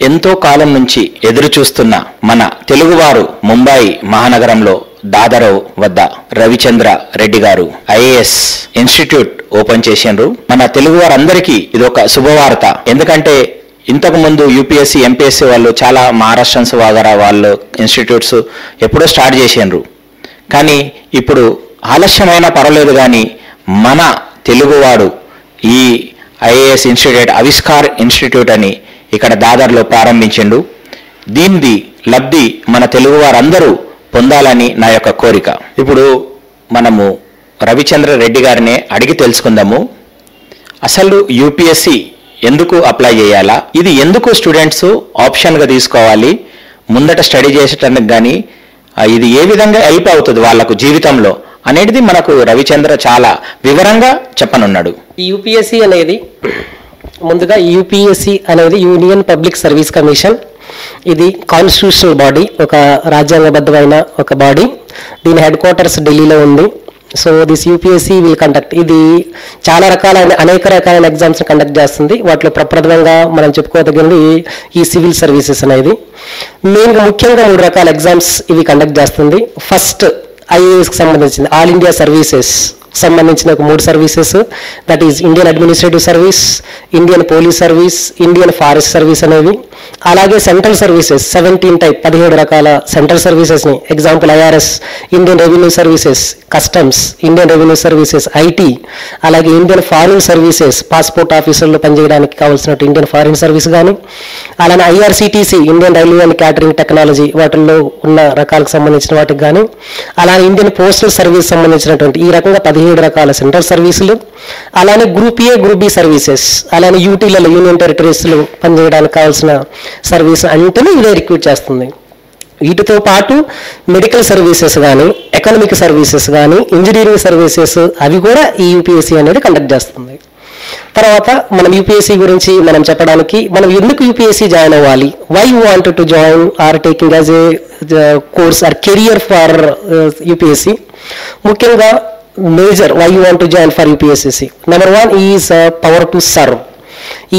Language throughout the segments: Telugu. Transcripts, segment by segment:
ఎంతో కాలం నుంచి ఎదురు చూస్తున్న మన తెలుగువారు ముంబై మహానగరంలో దాదర్ వద్ద రవిచంద్ర రెడ్డి గారు ఐఏఎస్ ఇన్స్టిట్యూట్ ఓపెన్ చేసిండ్రు. మన తెలుగు వారందరికీ ఇది ఒక శుభవార్త. ఎందుకంటే ఇంతకు ముందు యూపీఎస్సీ ఎంపీఎస్సీ వాళ్ళు చాలా మహారాష్ట్రన్స్ వగరా వాళ్ళు ఇన్స్టిట్యూట్స్ ఎప్పుడో స్టార్ట్ చేసిండ్రు. కానీ ఇప్పుడు ఆలస్యమైన పర్వాలేదు, కానీ మన తెలుగువాడు ఈ ఐఏఎస్ ఇన్స్టిట్యూట్ ఆవిష్కార్ ఇన్స్టిట్యూట్ అని ఇక్కడ దాదర్లో ప్రారంభించిండు. దీనిది లబ్ధి మన తెలుగు వారందరూ పొందాలని నా యొక్క కోరిక. ఇప్పుడు మనము రవిచంద్ర రెడ్డి గారిని అడిగి తెలుసుకుందాము. అసలు యూపీఎస్సీ ఎందుకు అప్లై చేయాలా, ఇది ఎందుకు స్టూడెంట్స్ ఆప్షన్గా తీసుకోవాలి, ముందట స్టడీ చేసేటానికి కానీ ఇది ఏ విధంగా హెల్ప్ అవుతుంది వాళ్ళకు జీవితంలో అనేది మనకు రవిచంద్ర చాలా వివరంగా చెప్పనున్నాడు. ఈ యూపీఎస్సీ అనేది ముందుగా యూపీఎస్సీ అనేది యూనియన్ పబ్లిక్ సర్వీస్ కమిషన్. ఇది కాన్స్టిట్యూషనల్ బాడీ, ఒక రాజ్యాంగబద్ధమైన ఒక బాడీ. దీని హెడ్ క్వార్టర్స్ ఢిల్లీలో ఉంది. So this UPSC will conduct, ఇది చాలా అనేక రకాలైన ఎగ్జామ్స్ కండక్ట్ చేస్తుంది. వాటిలో ప్రప్రథమంగా మనం చెప్పుకోదగినది ఈ సివిల్ సర్వీసెస్ అనేది. మెయిన్గా ముఖ్యంగా 3 రకాల ఎగ్జామ్స్ ఇవి కండక్ట్ చేస్తుంది. ఫస్ట్ ఐఏఎస్కి సంబంధించింది ఆల్ ఇండియా సర్వీసెస్ సంబంధించిన ఒక 3 services, that is Indian administrative service, Indian police service, Indian forest service అనేవి. అలాగే సెంట్రల్ సర్వీసెస్ 17 టైప్ 17 రకాల సెంట్రల్ సర్వీసెస్ని, example IRS, Indian revenue services, customs, Indian revenue services, IT, అలాగే ఇండియన్ ఫారిన్ సర్వీసెస్, పాస్పోర్ట్ ఆఫీసర్లో పనిచేయడానికి కావాల్సినట్టు ఇండియన్ ఫారిన్ సర్వీస్ కానీ, అలానే IRCTC, Indian railway and catering technology, వాటిల్లో ఉన్న రకాలకు సంబంధించిన వాటికి కానీ, అలానే ఇండియన్ పోస్టల్ సర్వీస్ సంబంధించినటువంటి ఈ రకంగా 17 రకాల సెంట్రల్ సర్వీసులు, అలానే group A group B services, అలానే యూటీలలో యూనియన్ టెరిటరీస్లో పనిచేయడానికి కావాల్సిన సర్వీస్ అంటేనే ఇదే రిక్రూట్ చేస్తుంది. వీటితో పాటు మెడికల్ సర్వీసెస్ కానీ, ఎకనామిక్ సర్వీసెస్ కానీ, ఇంజనీరింగ్ సర్వీసెస్ అవి కూడా ఈ యూపీఎస్సీ అనేది కండక్ట్ చేస్తుంది. తర్వాత మనం యూపీఎస్సీ గురించి మనం చెప్పడానికి, మనం ఎందుకు యూపీఎస్సీ జాయిన్ అవ్వాలి, why you want to join or taking as a course or career for UPSC. ముఖ్యంగా major why you want to join for UPSC, number 1 is power to serve.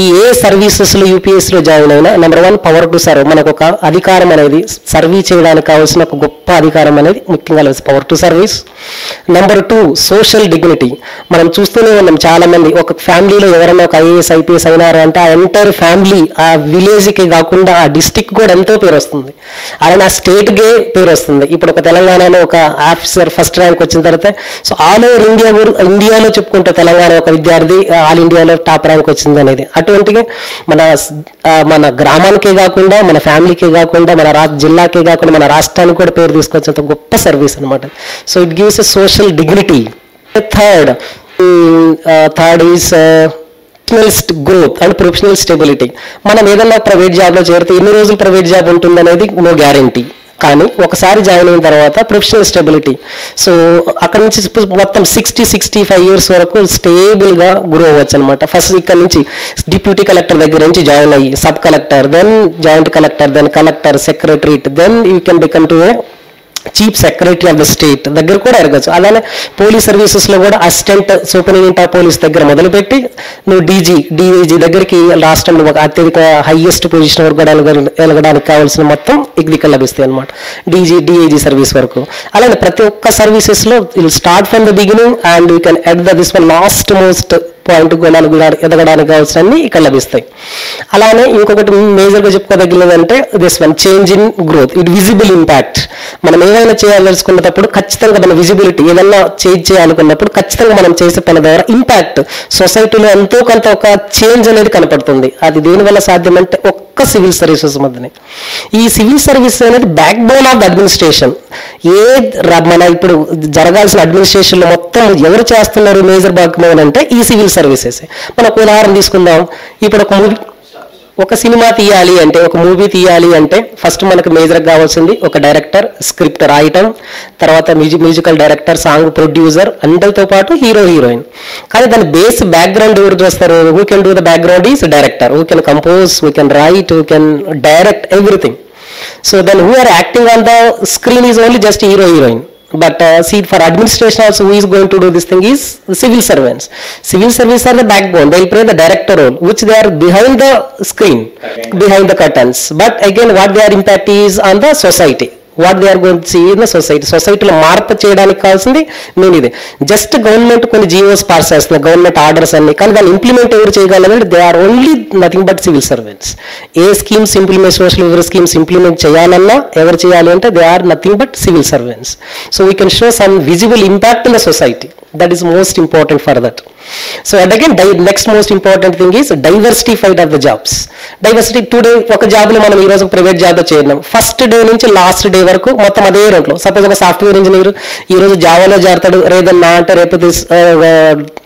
ఈ ఏ సర్వీసెస్లో యూపీఎస్సీలో జాయిన్ అయినా నెంబర్ 1 పవర్ టు సర్వ్, మనకు ఒక అధికారం అనేది సర్వీస్ చేయడానికి కావాల్సిన ఒక గొప్ప అధికారం అనేది ముఖ్యంగా power to service. Number 2 social dignity. మనం చూస్తూనే ఉన్నాం చాలా మంది, ఒక ఫ్యామిలీలో ఎవరైనా ఒక ఐఏఎస్ ఐపీఎస్ అయినారు అంటే ఆ ఎంటైర్ ఫ్యామిలీ, ఆ విలేజ్కి కాకుండా ఆ డిస్టిక్ కూడా ఎంతో పేరు వస్తుంది, అలానే ఆ స్టేట్కే పేరు వస్తుంది. ఇప్పుడు ఒక తెలంగాణలో ఒక ఆఫీసర్ ఫస్ట్ ర్యాంక్ వచ్చిన తర్వాత సో ఆల్ ఓవర్ ఇండియాలో చెప్పుకుంటే తెలంగాణ ఒక విద్యార్థి ఆల్ ఇండియాలో టాప్ ర్యాంక్ వచ్చింది అనేది. అటువంటిగా మన గ్రామానికే కాకుండా, మన ఫ్యామిలీకే కాకుండా, మన జిల్లాకే కాకుండా మన రాష్ట్రానికి కూడా పేరు తీసుకొచ్చేంత గొప్ప సర్వీస్ అనమాట. So it gives a social dignity. Third is growth and professional stability. మనం ఏదన్నా ప్రైవేట్ జాబ్లో చేరితే ఎన్ని రోజులు ప్రైవేట్ జాబ్ ఉంటుంది అనేది నో గ్యారంటీ, కానీ ఒకసారి జాయిన్ అయిన తర్వాత ప్రొఫెషనల్ స్టెబిలిటీ. సో అక్కడ నుంచి మొత్తం 60-65 ఇయర్స్ వరకు స్టేబుల్గా గ్రో అవ్వచ్చు అనమాట. ఫస్ట్ ఇక్కడ నుంచి డిప్యూటీ కలెక్టర్ దగ్గర నుంచి జాయిన్ అయ్యి sub collector, then joint collector, then collector, secretariat, then you can become to a chief secretary of the state దగ్గర కూడా ఎరగచ్చు. అలానే పోలీస్ సర్వీసెస్లో కూడా అసిస్టెంట్ సూపరింటెండెంట్ ఆఫ్ పోలీస్ దగ్గర మొదలుపెట్టి నువ్వు డిఐజీ దగ్గరికి రాష్ట్రంలో ఒక అత్యధిక హైయెస్ట్ పొజిషన్ వరకు వెళ్ళడానికి కావాల్సిన మొత్తం ఇక్కడ లభిస్తాయి అనమాట, డిఐజీ సర్వీస్ వరకు. అలానే ప్రతి ఒక్క సర్వీసెస్లో will start from the beginning and you can at this one last most point ఎదగడానికి కావాల్సినవి ఇక్కడ లభిస్తాయి. అలానే ఇంకొకటి మేజర్గా చెప్పుకోదగినది అంటే this one change in growth, it visible impact. మనం ఏదైనా చేయాలనుకున్నప్పుడు ఖచ్చితంగా మన విజిబిలిటీ, ఏదైనా చేయాలనుకున్నప్పుడు ఖచ్చితంగా మనం చేసే పని ద్వారా ఇంపాక్ట్ సొసైటీలో ఎంతో కొంత ఒక చేంజ్ అనేది కనపడుతుంది. అది దేనివల్ల సాధ్యమంటే ఒక్క సివిల్ సర్వీసెస్ మధ్యనే. ఈ సివిల్ సర్వీస్ అనేది back bone of the administration. మన ఇప్పుడు జరగాల్సిన అడ్మినిస్ట్రేషన్లో మొత్తం ఎవరు చేస్తున్నారు మేజర్ భాగం అంటే ఈ సివిల్ సర్వీసెస్. మనం ఒక ఉదాహరణ తీసుకుందాం. ఇప్పుడు ఒక సినిమా తీయాలి అంటే, ఒక మూవీ తీయాలి అంటే ఫస్ట్ మనకు మేజర్గా కావాల్సింది ఒక డైరెక్టర్, స్క్రిప్ట్ రాయటం, తర్వాత మ్యూజికల్ డైరెక్టర్, సాంగ్ ప్రొడ్యూసర్, అందరితో పాటు హీరో హీరోయిన్. కానీ దాని బేస్ బ్యాక్గ్రౌండ్ ఎవరు చేస్తారు? Who can do the background is director, who can compose, who can write, who can direct everything. So then who are acting on the screen is only just hero heroine. But see, for administration also, who is going to do this thing is the civil servants. Civil service are the backbone. They will play the director role, which they are behind the screen, behind the curtains. But again, what their impact is on the society. What they are going to see in the society. సొసైటీలో మార్పు చేయడానికి కావాల్సింది మెయిన్ ఇది. జస్ట్ గవర్నమెంట్ కొన్ని జీవోస్ పాస్ చేస్తుంది, గవర్నమెంట్ ఆర్డర్స్ అన్ని, కానీ దాన్ని ఇంప్లిమెంట్ ఎవరు చేయగలరు? They are only nothing but civil servants. ఏ schemes implement, social welfare schemes implement చేయాలన్నా ఎవరు చేయాలి అంటే they are nothing but civil servants. So we can show some visible impact in the society. That is most important for that. So and again, next most important thing is diversity of the jobs. Diversity today, ఒక జాబ్లో మనం ఈ రోజు ప్రైవేట్ జాబ్లో చేరినాం, ఫస్ట్ డే నుంచి లాస్ట్ డే వరకు మొత్తం అదే రోడ్లో. సపోజ్ ఒక సాఫ్ట్వేర్ ఇంజనీర్ ఈ రోజు జావాలో చేరతాడు, రేదన్నా అంటే రేపు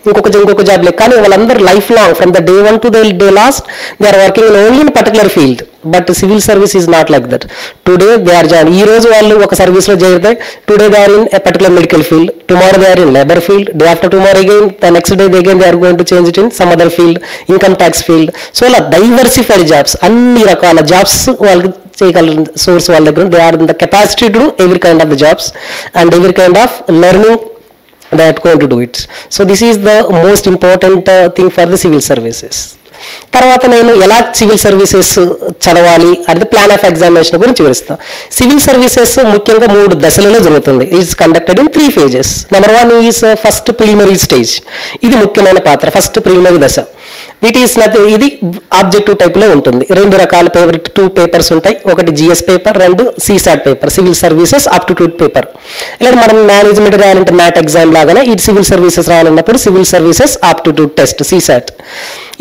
ఇంకొక జాబ్ లేదు. కానీ వాళ్ళందరూ life long from the day 1 to the day last they are working in only in particular field. But civil service is not like that. Today they are join, ఈ రోజు వాళ్ళు ఒక సర్వీస్ లో చేరితే today they are in a particular medical field, tomorrow they are in labour field, day after tomorrow again the next day again they are going to change it in some other field, income tax field. So అలా డైవర్సిఫైడ్ జాబ్స్, అన్ని రకాల జాబ్స్ వాళ్ళకి చేయగలరు సోర్స్ వాళ్ళ దగ్గర. They are in the capacity to do every kind of the jobs and every kind of learning that going to do it. So this is the most important thing for the civil services. తర్వాత నేను ఎలా సివిల్ సర్వీసెస్ చదవాలి అది ప్లాన్ ఆఫ్ ఎగ్జామినేషన్ గురించి వివరిస్తాను. సివిల్ సర్వీసెస్ ముఖ్యంగా 3 దశలలో జరుగుతుంది. Is conducted in 3 phases. Number 1 is first preliminary stage. ఇది ముఖ్యమైన పాత్ర, ఫస్ట్ ప్రిలిమినరీ దశ. ఇది ఆబ్జెక్టివ్ టైప్ లో ఉంటుంది. 2 రకాల పేపర్, 2 పేపర్స్ ఉంటాయి. ఒకటి GS paper, 2 CSAT paper, civil services aptitude paper. ఇలా మనం మేనేజ్మెంట్ రాయాలంటే మ్యాట్ ఎగ్జామ్ లాగానే ఇది సివిల్ సర్వీసెస్ రాయాలన్నప్పుడు civil services aptitude test CSAT.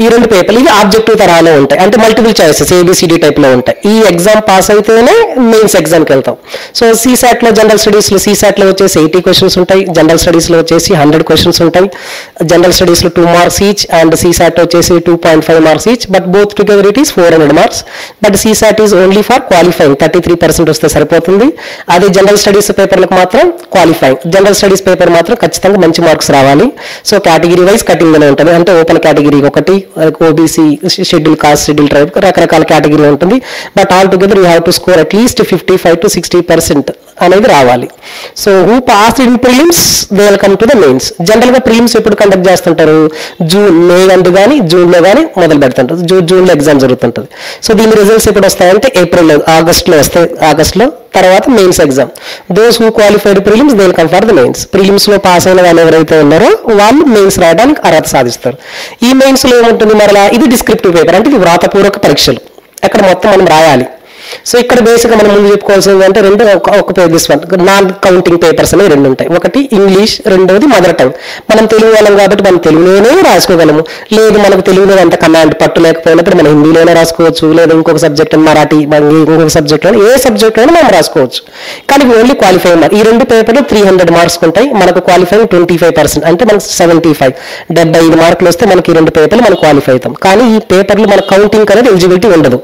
ఈ 2 పేపర్లు ఇవి ఆబ్జెక్టివ్ తరాలో ఉంటాయి, అంటే మల్టిపుల్ చాయిసెస్ ఏబిసిడి టైప్ లో ఉంటాయి. ఈ ఎగ్జామ్ పాస్ అయితేనే మెయిన్స్ ఎగ్జామ్కి వెళ్తాం. సో సిసాట్ లో జనరల్ స్టడీస్ లో సిసాట్ లో వచ్చేసి 80 క్వశ్చన్స్ ఉంటాయి, జనరల్ స్టడీస్ లో వచ్చేసి 100 క్వశ్చన్స్ ఉంటాయి. జనరల్ స్టడీస్ లో 2 మార్క్స్ ఈచ్ అండ్ సిసాట్ వచ్చేసి 2.5 marks each, but both together it is 400 marks. But CSAT is only for qualifying, 33% వస్తే సరిపోతుంది. అదే జనరల్ స్టడీస్ పేపర్లకు మాత్రం క్వాలిఫైయింగ్, జనరల్ స్టడీస్ పేపర్ మాత్రం ఖచ్చితంగా మంచి మార్క్స్ రావాలి. సో కేటగిరీ వైజ్ కటింగ్ అనే ఉంటుంది, అంటే ఓపెన్ కేటగిరీ ఒకటి, OBC, schedule caste, schedule tribe, రకరకాల కేటగిరీ ఉంటుంది. But all together you have to score at least 55 to 60% అనేది రావాలి. So who pass in prelims they will come to the mains. General గా ప్రిలిమ్స్ ఎప్పుడు కండక్ట్ చేస్తుంటారు? మే అందు కానీ జూన్ లో కానీ మొదలు పెడుతుంటారు. జూన్ లో ఎగ్జామ్ జరుగుతుంటుంది. సో దీని రిజల్ట్స్ ఎప్పుడు వస్తాయంటే ఏప్రిల్, ఆగస్ట్ లో వస్తాయి. ఆగస్ట్ లో తర్వాత mains exam. Those who qualified prelims they will come for the mains. Prelims లో పాస్ అయిన వాళ్ళు ఎవరైతే ఉన్నారో వాళ్ళు మెయిన్స్ రాయడానికి అర్హత సాధిస్తారు. ఈ మెయిన్స్ లో ఏముంటుంది మరలా? ఇది డిస్క్రిప్టివ్ పేపర్, అంటే ఇది వ్రాతపూర్వక పరీక్షలు. అక్కడ మొత్తం మనం రాయాలి. సో ఇక్కడ బేసిక్గా మనం ముందు చెప్పుకోవాల్సింది అంటే 2 ఒక this one non counting papers అనేవి 2 ఉంటాయి. ఒకటి ఇంగ్లీష్, రెండోది మదర్ టంగ్. మనం తెలుగు వాళ్ళం కాబట్టి మనం తెలుగులోనే రాసుకోగలము. లేదు మనకు తెలుగులో అంత కమాండ్ పట్టు లేకపోయినప్పుడు మనం హిందీలోనే రాసుకోవచ్చు, లేదా ఇంకొక సబ్జెక్ట్ మరాఠీ, ఇంకొక సబ్జెక్ట్ ఏ సబ్జెక్ట్ అయినా మనం రాసుకోవచ్చు. కానీ ఓన్లీ క్వాలిఫైయింగ్ మార్క్. ఈ 2 పేపర్లు 300 మార్క్స్ ఉంటాయి. మనకు క్వాలిఫైయింగ్ 25%, అంటే మనకు 75 మార్కులు వస్తే మనకి ఈ 2 పేపర్లు మనం క్వాలిఫై అవుతాం. కానీ ఈ పేపర్లు మన కౌంటింగ్ అనేది ఎలిజిబిలిటీ ఉండదు.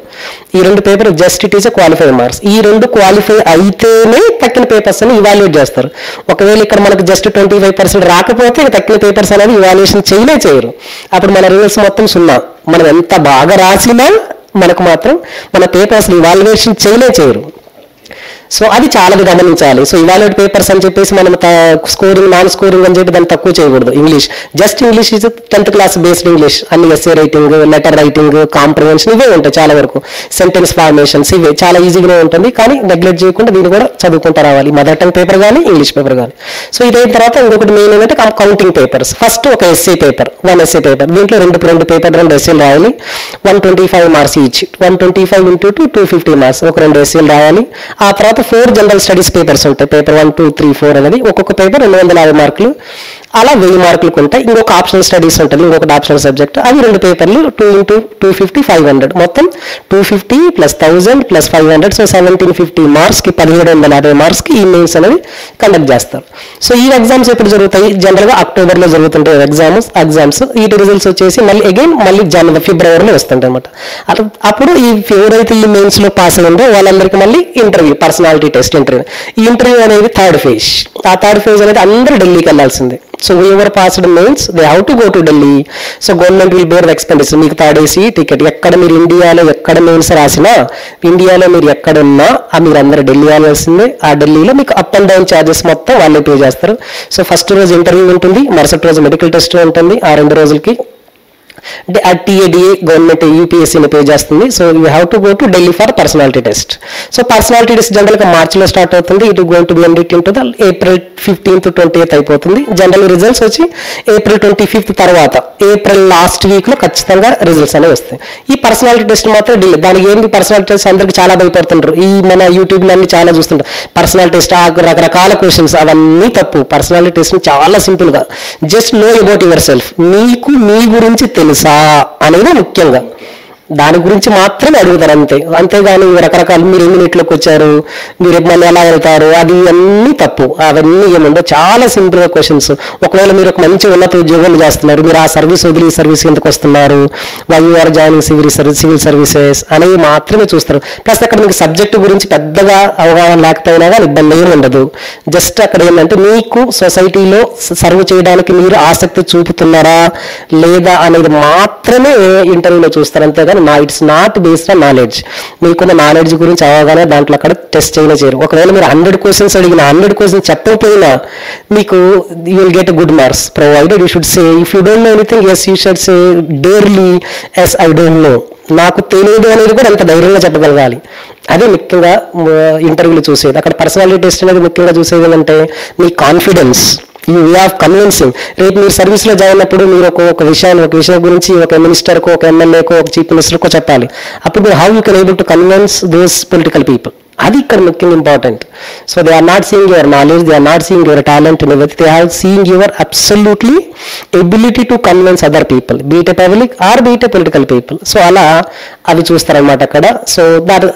ఈ 2 పేపర్లు just it is qualify marks. ఈ 2 క్వాలిఫై అయితేనే తక్కిన పేపర్స్ అని ఇవాల్యుయేట్ చేస్తారు. ఒకవేళ ఇక్కడ మనకు జస్ట్ 25% రాకపోతే తక్కిన పేపర్స్ అనేది ఇవాల్యుయేషన్ చేయరు. అప్పుడు మన రిజల్ట్స్ మొత్తం 0. మనం ఎంత బాగా రాసినా మనకు మాత్రం మన పేపర్స్ ఇవాల్యుయేషన్ చేయరు. సో అది చాలా గమనించాలి. సో ఇవాల్యుయేట్ పేపర్స్ అని చెప్పేసి మనం స్కోరింగ్, నాన్ స్కోరింగ్ అని చెప్పి దాన్ని తక్కువ చేయకూడదు. English just English is 10th class based English. అన్ని essay writing, letter writing, comprehension ఇవే ఉంటాయి చాలా వరకు. సెంటెన్స్ ఫార్మేషన్స్ ఇవే చాలా ఈజీగానే ఉంటుంది. కానీ నెగ్లెక్ట్ చేయకుండా దీన్ని కూడా చదువుకుంటూ రావాలి, మదర్ టంగ్ పేపర్ కానీ ఇంగ్లీష్ పేపర్ కానీ. సో ఇదైన తర్వాత ఇంకొకటి మెయిన్ ఏంటంటే కౌంటింగ్ పేపర్స్. ఫస్ట్ ఒక ఎస్ఏ పేపర్, 1 ఎస్ఏ పేపర్. దీంట్లో 2 పేపర్ 2 ఎస్ఏలు రాయాలి. 125 మార్క్స్ ఈచ్, 125 into 250 మార్క్స్. ఒక 2 ఎస్ఏలు రాయాలి. ఆ తర్వాత 4 జనరల్ స్టడీస్ పేపర్స్ ఉంటాయి. పేపర్ 1, 2, 3, 4 అనేది ఒక్కొక్క పేపర్ 250 మార్కులు. అలా 1000 మార్కులకు ఉంటాయి. ఇంకొక ఆప్షనల్ స్టడీస్ ఉంటుంది, ఇంకొకటి ఆప్షనల్ సబ్జెక్ట్. అవి 2 పేపర్లు 2 into 250, 500. మొత్తం 250 + 1000 + 500. సో 1750 మార్క్స్కి 1750 మార్క్స్కి ఈ మెయిన్స్ అనేది కండక్ట్ చేస్తారు. సో ఈ ఎగ్జామ్స్ ఎప్పుడు జరుగుతాయి? జనరల్గా అక్టోబర్లో జరుగుతుంటాయి ఎగ్జామ్స్. వీటి రిజల్ట్స్ వచ్చేసి మళ్ళీ ఫిబ్రవరిలో వస్తుంటాయి అనమాట. అప్పుడు ఎవరైతే ఈ మెయిన్స్ లో పాస్ అయ్యిందో వాళ్ళందరికీ మళ్ళీ ఇంటర్వ్యూ, పర్సనాలిటీ టెస్ట్ ఇంటర్వ్యూ. ఈ ఇంటర్వ్యూ అనేది 3rd phase. ఆ 3rd phase అనేది అందరూ ఢిల్లీకి వెళ్ళాల్సిందే. So whoever passed means they have to go to Delhi. So government will bear the expenditure. మీకు థర్డ్ ఏసీ టికెట్ ఎక్కడ మీరు ఇండియాలో ఎక్కడ మెయిన్స్ రాసినా, ఇండియాలో మీరు ఎక్కడ ఉన్నా మీరు అందరూ ఢిల్లీ వెళ్ళాల్సిందే. ఆ ఢిల్లీలో మీకు అప్ అండ్ డౌన్ ఛార్జెస్ మొత్తం వాళ్ళే పే చేస్తారు. సో ఫస్ట్ రోజు ఇంటర్వ్యూ ఉంటుంది, మరుసటి రోజు మెడికల్ టెస్ట్ ఉంటుంది. ఆ 2 రోజులకి TADA గవర్నమెంట్ యూపీఎస్సీని పే చేస్తుంది. So you have to go to Delhi for personality test. So personality test జనరల్గా మార్చిలో స్టార్ట్ అవుతుంది. It going to be end in to the April 15th 20th అయిపోతుంది. జనరల్ రిజల్ట్స్ వచ్చి April 25th తర్వాత ఏప్రిల్ లాస్ట్ వీక్లో ఖచ్చితంగా రిజల్ట్స్ అనేవి వస్తాయి. ఈ పర్సనాలిటీ టెస్ట్ మాత్రం ఢిల్లీ. దానికి ఏంటి పర్సనాలిటీ టెస్ట్ అందరికి చాలా భయపడుతుంటారు. ఈ మన యూట్యూబ్లో అన్ని చాలా చూస్తుంటారు. పర్సనాలిటీ టెస్ట్ రకరకాల క్వశ్చన్స్, అవన్నీ తప్పు. పర్సనాలిటీ టెస్ట్ చాలా సింపుల్గా just know about your self. మీకు మీ గురించి తెలుసా అనేది ముఖ్యంగా, దాని గురించి మాత్రమే అడుగుతారు అంతే. అంతేగాని రకరకాల మీరు ఎన్ని నీటిలోకి వచ్చారు, మీరు మళ్ళీ ఎలా వెళ్తారు, అది అన్నీ తప్పు. అవన్నీ ఏముండో చాలా సింపుల్గా క్వశ్చన్స్. ఒకవేళ మీరు ఒక మంచి ఉన్నత ఉద్యోగం చేస్తున్నారు, మీరు ఆ సర్వీస్ వదిలి ఈ సర్వీస్ ఎందుకు వస్తున్నారు, why you are joining civil services అనేవి మాత్రమే చూస్తారు. ప్లస్ అక్కడ మీకు సబ్జెక్టు గురించి పెద్దగా అవగాహన లేకపోయినా కానీ ఇబ్బంది ఏమి ఉండదు. జస్ట్ అక్కడ ఏంటంటే మీకు సొసైటీలో సర్వ్ చేయడానికి మీరు ఆసక్తి చూపుతున్నారా లేదా అనేది మాత్రమే ఇంటర్వ్యూలో చూస్తారు. అంతేగాని it's not based on knowledge. మీకున్న నాలెడ్జ్ గురించి అవగానే దాంట్లో అక్కడ టెస్ట్ చేయలే చేయరు. ఒకవేళ మీరు 100 క్వశ్చన్స్ అడిగిన 100 క్వశ్చన్స్ చెప్పకపోయినా మీకు you will get good marks provided you should say if you don't know anything yes you should say dearly yes I don't know, నాకు తెలియదు అనేది కూడా అంత ధైర్యంగా చెప్పగలగాలి. అదే ముఖ్యంగా ఇంటర్వ్యూలు చూసేది. అక్కడ పర్సనాలిటీ టెస్ట్ అనేది ముఖ్యంగా చూసేది ఏంటంటే మీ confidence, you way of convincing. రేపు మీరు సర్వీస్లో జాయిన్ అయినప్పుడు మీరు ఒక విషయం గురించి ఒక మినిస్టర్కో, ఒక ఎమ్మెల్యేకో, ఒక చీఫ్ మినిస్టర్కో చెప్పాలి. అప్పుడు how you can able to convince those political people, అది ఇక్కడ ముఖ్యంగా important. So they are not seeing your knowledge, they are not seeing your talent and everything, they are seeing your absolutely ability to convince other people, beat a public or beat a political people. So అలా అవి చూస్తారనమాట అక్కడ. సో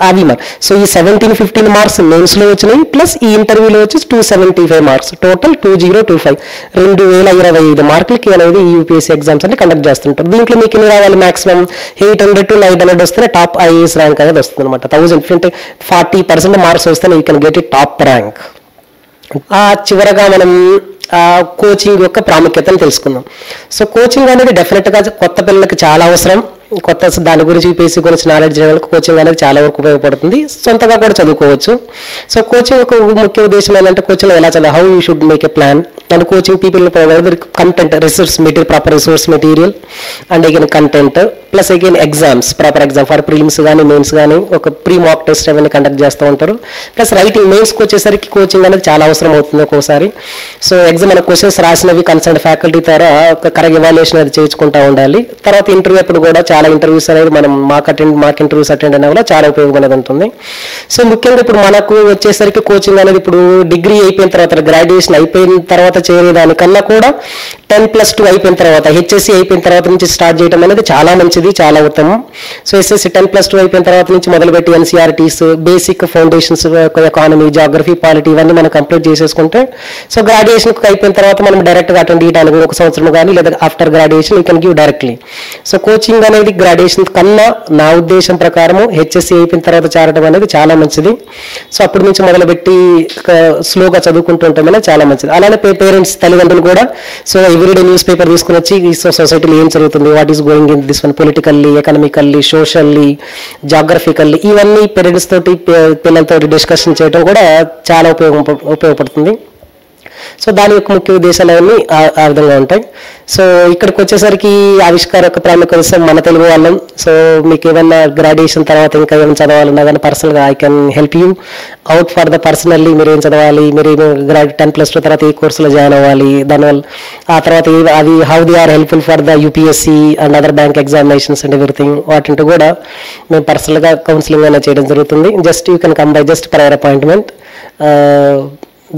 అవి సో ఈ 17-15 మార్క్స్ మెయిన్స్లో వచ్చినాయి, ప్లస్ ఈ ఇంటర్వ్యూలో వచ్చి 275 మార్క్స్, టోటల్ 2025 2025 మార్కులకి అనేది ఈ యూపీఎస్సీ ఎగ్జామ్స్ అన్ని కండక్ట్ చేస్తుంటారు. దీంట్లో మీకు ఎన్ని రావాలి, మాక్సిమం 800 to 900 వస్తేనే టాప్ ఐఏఎస్ ర్యాంక్ అనేది వస్తుంది అనమాట. 1000 అంటే 40% మార్క్స్ వస్తేనే you can get it top rank. చివరగా మనం కోచింగ్ యొక్క ప్రాముఖ్యతను తెలుసుకుందాం. సో కోచింగ్ అనేది డెఫినెట్గా కొత్త పిల్లలకి చాలా అవసరం. దాని గురించి యూపీఎస్సీ గురించి నాలెడ్జ్ చేయడానికి కోచింగ్ అనేది చాలా వరకు ఉపయోగపడుతుంది. సొంతగా కూడా చదువుకోవచ్చు. సో కోచింగ్ యొక్క ముఖ్య ఉద్దేశం ఏంటంటే కోచింగ్ ఎలా చదవాలి, how you should make a plan and coaching people provide content, resource material, proper resource material and again content, plus again exams, proper exam for prelims కానీ మెయిన్స్ కానీ ఒక ప్రీ మాక్ టెస్ట్ అవన్నీ కండక్ట్ చేస్తూ ఉంటారు. ప్లస్ రైటింగ్ మెయిన్స్కి వచ్చేసరికి కోచింగ్ అనేది చాలా అవసరం అవుతుంది ఒక్కోసారి. సో ఎగ్జామ్ మన క్వశ్చన్స్ రాసినవి కన్సర్న్ ఫ్యాకల్టీ ద్వారా కరెక్ట్ ఎవాల్యుయేషన్ అది చేయించుకుంటూ ఉండాలి. తర్వాత ఇంటర్వ్యూ అప్పుడు కూడా చాలా ఇంటర్వ్యూస్ అనేది మనం మాక్ ఇంటర్వ్యూస్ అటెండ్ అయినా కూడా చాలా ఉపయోగం అనేది ఉంటుంది. సో ముఖ్యంగా ఇప్పుడు మనకు వచ్చేసరికి కోచింగ్ అనేది ఇప్పుడు డిగ్రీ అయిపోయిన తర్వాత, గ్రాడ్యుయేషన్ అయిపోయిన తర్వాత చేరేదానికన్నా కూడా 10+2 అయిపోయిన తర్వాత, హెచ్ఎస్సీ అయిపోయిన తర్వాత నుంచి స్టార్ట్ చేయడం అనేది చాలా మంచిది, చాలా ఉత్తమం. సో ఎస్ఎస్సీ 10+2 అయిపోయిన తర్వాత నుంచి మొదలుపెట్టి NCERTs, basic foundations, economy, geography, polity ఇవన్నీ మనం కంప్లీట్ చేసేసుకుంటే సో గ్రాడ్యుయేషన్ అయిపోయిన తర్వాత మనం డైరెక్ట్గా అటెండ్ చేయడానికి 1 సంవత్సరం కానీ లేదా after graduation you can give directly. So coaching అనేది గ్రాడ్యుయేషన్ కన్నా నా ఉద్దేశం ప్రకారం హెచ్ఎస్సీ అయిపోయిన తర్వాత చేరడం అనేది చాలా మంచిది. సో అప్పటి నుంచి మొదలుపెట్టి స్లోగా చదువుకుంటూ ఉంటాం అనేది చాలా మంచిది. అలానే పేరెంట్స్, తల్లిదండ్రులు కూడా సో ఎవ్రీడే న్యూస్ పేపర్ తీసుకుని వచ్చి ఈ సొసైటీలో ఏం జరుగుతుంది, what is going in this one, politically, economically, socially, geographically, ఇవన్నీ పేరెంట్స్ తోటి పిల్లలతో డిస్కషన్ చేయడం కూడా చాలా ఉపయోగపడుతుంది. సో దాని యొక్క ముఖ్య ఉద్దేశాలు అవన్నీ ఆ విధంగా ఉంటాయి. సో ఇక్కడికి వచ్చేసరికి ఆవిష్కార్ యొక్క ప్రాముఖ్యత మన తెలుగు వాళ్ళం. సో మీకు ఏమన్నా గ్రాడ్యుయేషన్ తర్వాత ఇంకా ఏమైనా చదవాలన్నా కానీ పర్సనల్గా I can help you out for the personally. మీరు ఏం చదవాలి, మీరు 10+2 తర్వాత ఏ కోర్సులో జాయిన్ అవ్వాలి, దానివల్ల ఆ తర్వాత అవి how they are helpful for the UPSC and other bank examinations and everything, వాటింటూ కూడా మేము పర్సనల్గా కౌన్సిలింగ్ అనేది చేయడం జరుగుతుంది. Just you can come by just prior appointment.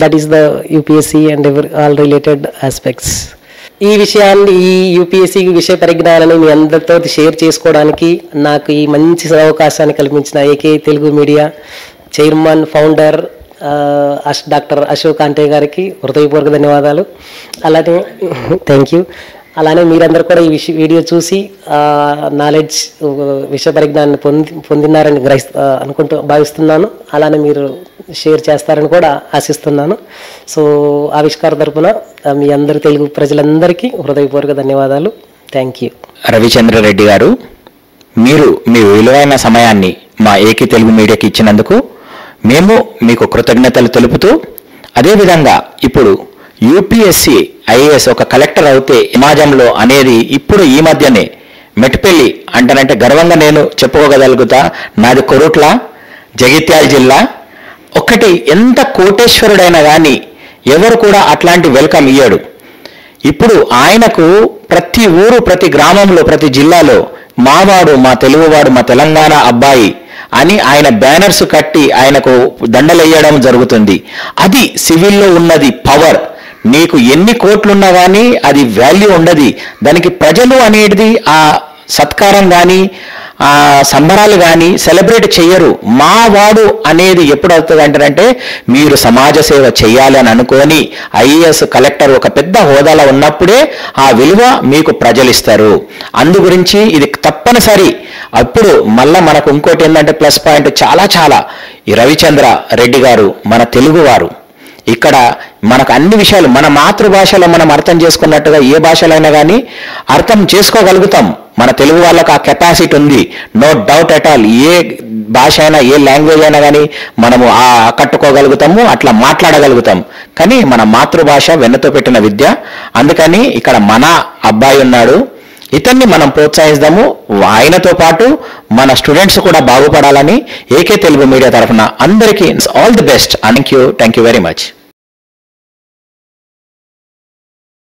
That is the UPSC and all related aspects. ఈ విషయాన్ని, ఈ యూపీఎస్సీ విషయ పరిజ్ఞానాన్ని మీ అందరితో షేర్ చేసుకోవడానికి నాకు ఈ మంచి అవకాశాన్ని కల్పించిన AK Telugu media chairman, founder doctor Ashok Kante గారికి హృదయపూర్వక ధన్యవాదాలు. అలానే థ్యాంక్ యూ. అలానే మీరందరూ కూడా ఈ వీడియో చూసి నాలెడ్జ్, విషయ పరిజ్ఞానాన్ని పొందినారని భావిస్తున్నాను. అలానే మీరు షేర్ చేస్తారని కూడా ఆశిస్తున్నాను. సో ఆవిష్కార్ తరపున మీ అందరు తెలుగు ప్రజలందరికీ హృదయపూర్వక ధన్యవాదాలు. Thank you. రవిచంద్ర రెడ్డి గారు, మీరు మీ విలువైన సమయాన్ని మా ఏకీ తెలుగు మీడియాకి ఇచ్చినందుకు మేము మీకు కృతజ్ఞతలు తెలుపుతూ, అదేవిధంగా ఇప్పుడు యూపీఎస్సీ ఐఏఎస్ ఒక కలెక్టర్ అవుతే సమాజంలో అనేది ఇప్పుడు ఈ మధ్యనే మెట్పల్లి అంటానంటే గర్వంగా నేను చెప్పుకోగలుగుతా, నాది కొరుట్ల, జగిత్యాల జిల్లా. ఒక్కటి ఎంత కోటేశ్వరుడైనా కానీ ఎవరు కూడా అట్లాంటి వెల్కమ్ ఇయ్యాడు. ఇప్పుడు ఆయనకు ప్రతి ఊరు, ప్రతి గ్రామంలో, ప్రతి జిల్లాలో మావాడు, మా తెలుగువాడు, మా తెలంగాణ అబ్బాయి అని ఆయన బ్యానర్స్ కట్టి ఆయనకు దండలేయడం జరుగుతుంది. అది సివిల్లో ఉన్నది పవర్. నీకు ఎన్ని కోట్లున్నా కానీ అది వాల్యూ ఉండదు. దానికి ప్రజలు అనేది ఆ సత్కారం కానీ ఆ సంబరాలు కానీ సెలబ్రేట్ చెయ్యరు. మా వాడు అనేది ఎప్పుడు అవుతుంది అంటారంటే మీరు సమాజ సేవ చేయాలి అని అనుకొని ఐఏఎస్ కలెక్టర్ ఒక పెద్ద హోదాలో ఉన్నప్పుడే ఆ విలువ మీకు ప్రజలు ఇస్తారు. అందు గురించి ఇది తప్పనిసరి. అప్పుడు మళ్ళా మనకు ఇంకోటి ఏంటంటే ప్లస్ పాయింట్ చాలా ఈ రవిచంద్ర రెడ్డి గారు మన తెలుగువారు. ఇక్కడ మనకు అన్ని విషయాలు మన మాతృభాషలో మనం అర్థం చేసుకున్నట్టుగా ఏ భాషలైనా కానీ అర్థం చేసుకోగలుగుతాం. మన తెలుగు వాళ్ళకు ఆ కెపాసిటీ ఉంది, నో డౌట్ అట్ ఆల్. ఏ భాష అయినా, ఏ లాంగ్వేజ్ అయినా కానీ మనము కట్టుకోగలుగుతాము, అట్లా మాట్లాడగలుగుతాం. కానీ మన మాతృభాష వెన్నతో పెట్టిన విద్య. అందుకని ఇక్కడ మన అబ్బాయి ఉన్నాడు, ఇతన్ని మనం ప్రోత్సహిస్తాము. ఆయనతో పాటు మన స్టూడెంట్స్ కూడా బాగుపడాలని ఏకే తెలుగు మీడియా తరఫున అందరికీ all the best. Thank you very much.